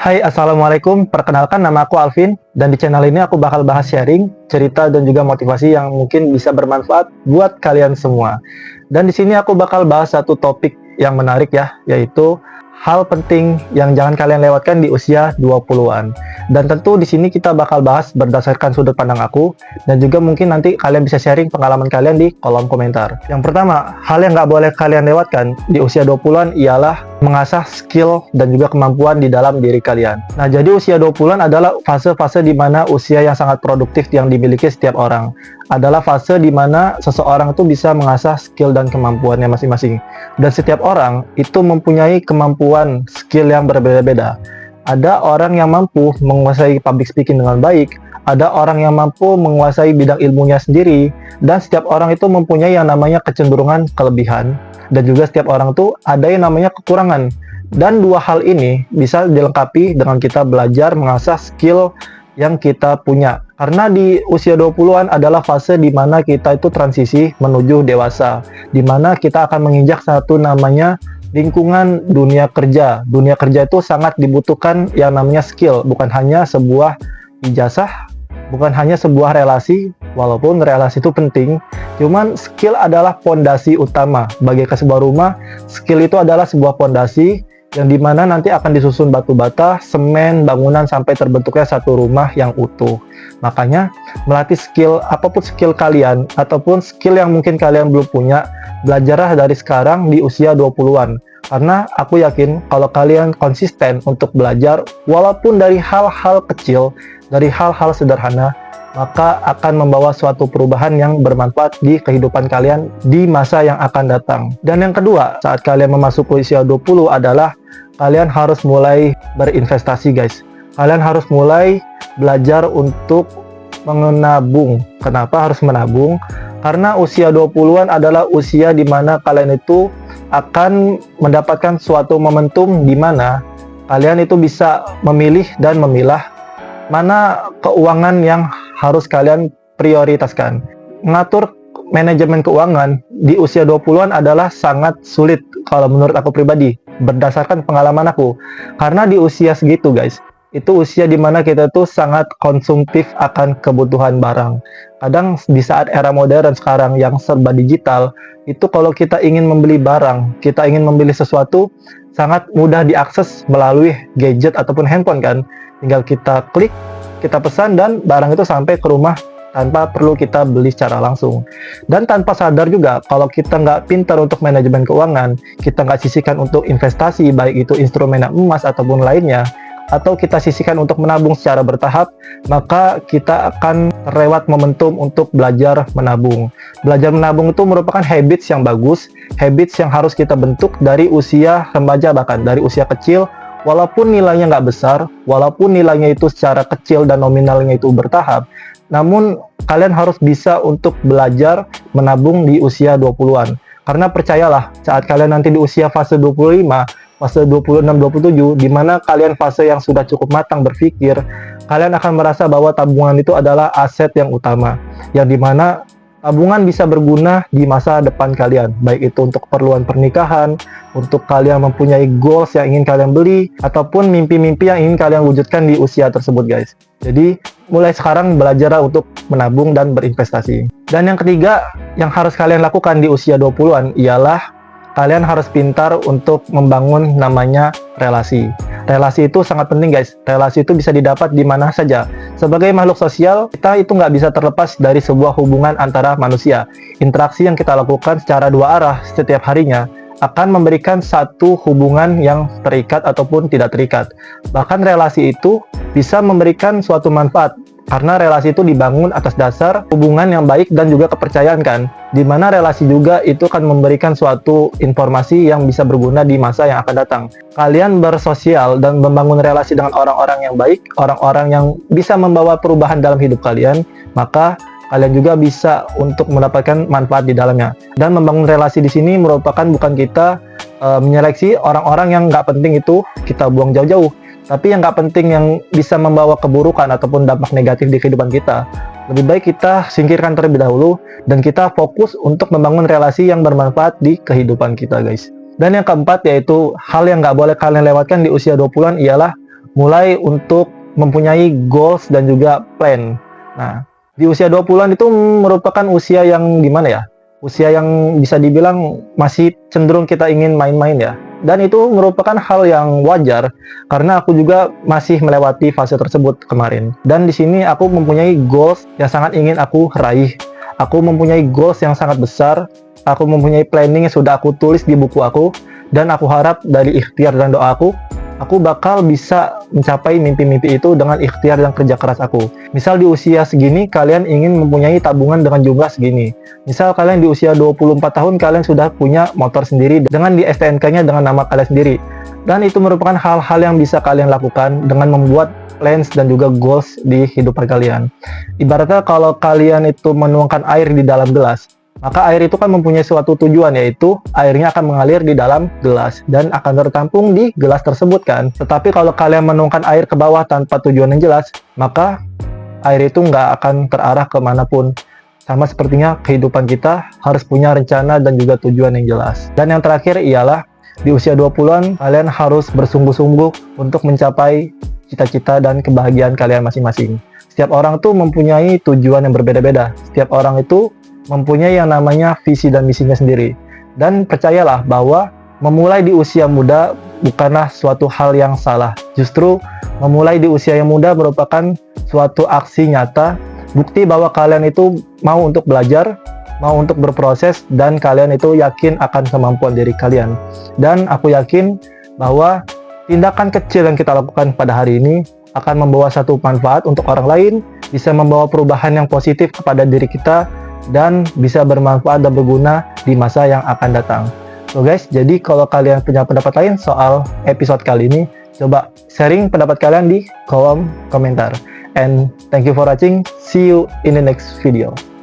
Hai, Assalamualaikum. Perkenalkan, nama aku Alvin, dan di channel ini aku bakal bahas sharing, cerita, dan juga motivasi yang mungkin bisa bermanfaat buat kalian semua. Dan di sini aku bakal bahas satu topik yang menarik ya, yaitu hal penting yang jangan kalian lewatkan di usia 20-an. Dan tentu di sini kita bakal bahas berdasarkan sudut pandang aku, dan juga mungkin nanti kalian bisa sharing pengalaman kalian di kolom komentar. Yang pertama, hal yang nggak boleh kalian lewatkan di usia 20-an ialah mengasah skill dan juga kemampuan di dalam diri kalian. Nah, jadi usia 20-an adalah fase-fase di mana usia yang sangat produktif yang dimiliki setiap orang. Adalah fase di mana seseorang itu bisa mengasah skill dan kemampuannya masing-masing. Dan setiap orang itu mempunyai kemampuan skill yang berbeda-beda. Ada orang yang mampu menguasai public speaking dengan baik, ada orang yang mampu menguasai bidang ilmunya sendiri, dan setiap orang itu mempunyai yang namanya kecenderungan kelebihan, dan juga setiap orang itu ada yang namanya kekurangan. Dan dua hal ini bisa dilengkapi dengan kita belajar mengasah skill yang kita punya. Karena di usia 20-an adalah fase di mana kita itu transisi menuju dewasa, di mana kita akan menginjak satu namanya lingkungan dunia kerja. Dunia kerja itu sangat dibutuhkan yang namanya skill, bukan hanya sebuah ijazah, bukan hanya sebuah relasi, walaupun relasi itu penting, cuman skill adalah fondasi utama. Bagi sebuah rumah, skill itu adalah sebuah fondasi yang dimana nanti akan disusun batu bata, semen, bangunan sampai terbentuknya satu rumah yang utuh. Makanya melatih skill, apapun skill kalian ataupun skill yang mungkin kalian belum punya, belajarlah dari sekarang di usia 20-an. Karena aku yakin kalau kalian konsisten untuk belajar walaupun dari hal-hal kecil, dari hal-hal sederhana, maka akan membawa suatu perubahan yang bermanfaat di kehidupan kalian di masa yang akan datang. Dan yang kedua, saat kalian memasuki usia 20 adalah kalian harus mulai berinvestasi, guys. Kalian harus mulai belajar untuk menabung. Kenapa harus menabung? Karena usia 20-an adalah usia di mana kalian itu akan mendapatkan suatu momentum di mana kalian itu bisa memilih dan memilah mana keuangan yang harus kalian prioritaskan. Mengatur manajemen keuangan di usia 20-an adalah sangat sulit kalau menurut aku pribadi, berdasarkan pengalaman aku. Karena di usia segitu, guys, itu usia dimana kita tuh sangat konsumtif akan kebutuhan barang. Kadang di saat era modern sekarang yang serba digital, itu kalau kita ingin membeli barang, kita ingin membeli sesuatu, sangat mudah diakses melalui gadget ataupun handphone kan. Tinggal kita klik, kita pesan, dan barang itu sampai ke rumah tanpa perlu kita beli secara langsung. Dan tanpa sadar juga, kalau kita nggak pintar untuk manajemen keuangan, kita nggak sisihkan untuk investasi, baik itu instrumen emas ataupun lainnya, atau kita sisihkan untuk menabung secara bertahap, maka kita akan terlewat momentum untuk belajar menabung. Belajar menabung itu merupakan habits yang bagus, habits yang harus kita bentuk dari usia remaja, bahkan dari usia kecil. Walaupun nilainya nggak besar, walaupun nilainya itu secara kecil dan nominalnya itu bertahap, namun kalian harus bisa untuk belajar menabung di usia 20-an. Karena percayalah, saat kalian nanti di usia fase 25, fase 26-27, di mana kalian fase yang sudah cukup matang berpikir, kalian akan merasa bahwa tabungan itu adalah aset yang utama, yang dimana tabungan bisa berguna di masa depan kalian, baik itu untuk keperluan pernikahan, untuk kalian mempunyai goals yang ingin kalian beli, ataupun mimpi-mimpi yang ingin kalian wujudkan di usia tersebut, guys. Jadi, mulai sekarang belajarlah untuk menabung dan berinvestasi. Dan yang ketiga, yang harus kalian lakukan di usia 20-an ialah kalian harus pintar untuk membangun namanya relasi. Relasi itu sangat penting, guys. Relasi itu bisa didapat di mana saja. Sebagai makhluk sosial, kita itu nggak bisa terlepas dari sebuah hubungan antara manusia. Interaksi yang kita lakukan secara dua arah setiap harinya akan memberikan satu hubungan yang terikat ataupun tidak terikat. Bahkan relasi itu bisa memberikan suatu manfaat, karena relasi itu dibangun atas dasar hubungan yang baik dan juga kepercayaan kan, dimana relasi juga itu akan memberikan suatu informasi yang bisa berguna di masa yang akan datang. Kalian bersosial dan membangun relasi dengan orang-orang yang baik, orang-orang yang bisa membawa perubahan dalam hidup kalian, maka kalian juga bisa untuk mendapatkan manfaat di dalamnya. Dan membangun relasi di sini merupakan bukan kita menyeleksi orang-orang yang nggak penting itu kita buang jauh-jauh, tapi yang nggak penting yang bisa membawa keburukan ataupun dampak negatif di kehidupan kita. Lebih baik kita singkirkan terlebih dahulu dan kita fokus untuk membangun relasi yang bermanfaat di kehidupan kita, guys. Dan yang keempat, yaitu hal yang nggak boleh kalian lewatkan di usia 20-an ialah mulai untuk mempunyai goals dan juga plan. Nah, di usia 20-an itu merupakan usia yang gimana ya? Usia yang bisa dibilang masih cenderung kita ingin main-main ya. Dan itu merupakan hal yang wajar karena aku juga masih melewati fase tersebut kemarin. Dan di sini aku mempunyai goals yang sangat ingin aku raih. Aku mempunyai goals yang sangat besar. Aku mempunyai planning yang sudah aku tulis di buku aku. Dan aku harap dari ikhtiar dan doaku, aku bakal bisa mencapai mimpi-mimpi itu dengan ikhtiar dan kerja keras aku. Misal di usia segini, kalian ingin mempunyai tabungan dengan jumlah segini. Misal kalian di usia 24 tahun, kalian sudah punya motor sendiri dengan di STNK-nya dengan nama kalian sendiri. Dan itu merupakan hal-hal yang bisa kalian lakukan dengan membuat plans dan juga goals di hidup kalian. Ibaratnya kalau kalian itu menuangkan air di dalam gelas, maka air itu kan mempunyai suatu tujuan, yaitu airnya akan mengalir di dalam gelas dan akan tertampung di gelas tersebut kan. Tetapi kalau kalian menuangkan air ke bawah tanpa tujuan yang jelas, maka air itu nggak akan terarah kemanapun. Sama sepertinya kehidupan kita harus punya rencana dan juga tujuan yang jelas. Dan yang terakhir ialah di usia 20-an kalian harus bersungguh-sungguh untuk mencapai cita-cita dan kebahagiaan kalian masing-masing. Setiap orang tuh mempunyai tujuan yang berbeda-beda. Setiap orang itu mempunyai yang namanya visi dan misinya sendiri. Dan percayalah bahwa memulai di usia muda bukanlah suatu hal yang salah. Justru memulai di usia yang muda merupakan suatu aksi nyata, bukti bahwa kalian itu mau untuk belajar, mau untuk berproses, dan kalian itu yakin akan kemampuan diri kalian. Dan aku yakin bahwa tindakan kecil yang kita lakukan pada hari ini akan membawa satu manfaat untuk orang lain, bisa membawa perubahan yang positif kepada diri kita, dan bisa bermanfaat dan berguna di masa yang akan datang. So guys, jadi kalau kalian punya pendapat lain soal episode kali ini, coba sharing pendapat kalian di kolom komentar. And thank you for watching. See you in the next video.